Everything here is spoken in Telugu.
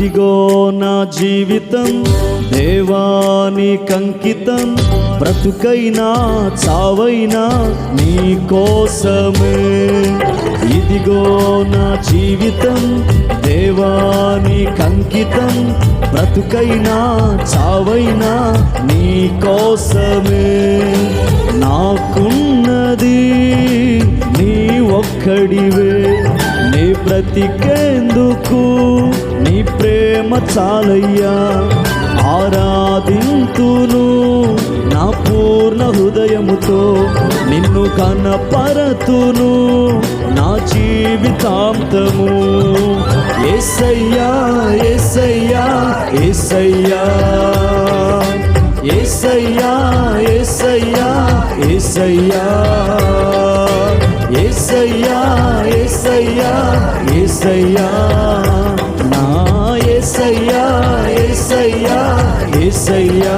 ఇదిగో నా జీవితం దేవానికంకితం, బ్రతుకైనా చావైనా నీ కోసమే. ఇదిగో నా జీవితం దేవానికంకితం, బ్రతుకైనా చావైనా నీ కోసమే. నాకున్నది నీ ఒక్కడివే, నీ బ్రతికేందుకు నీ ప్రేమ చాలయ్యా. ఆరాధింతును నా పూర్ణ హృదయముతో, నిన్ను కనపరతును నా జీవితాంతము. యేసయ్యా యేసయ్యా యేసయ్యా యేసయ్యా యేసయ్యా యేసయ్యా యేసయ్యా యేసయ్యా యేసయ్యా నా యేసయ్యా యేసయ్యా యేసయ్యా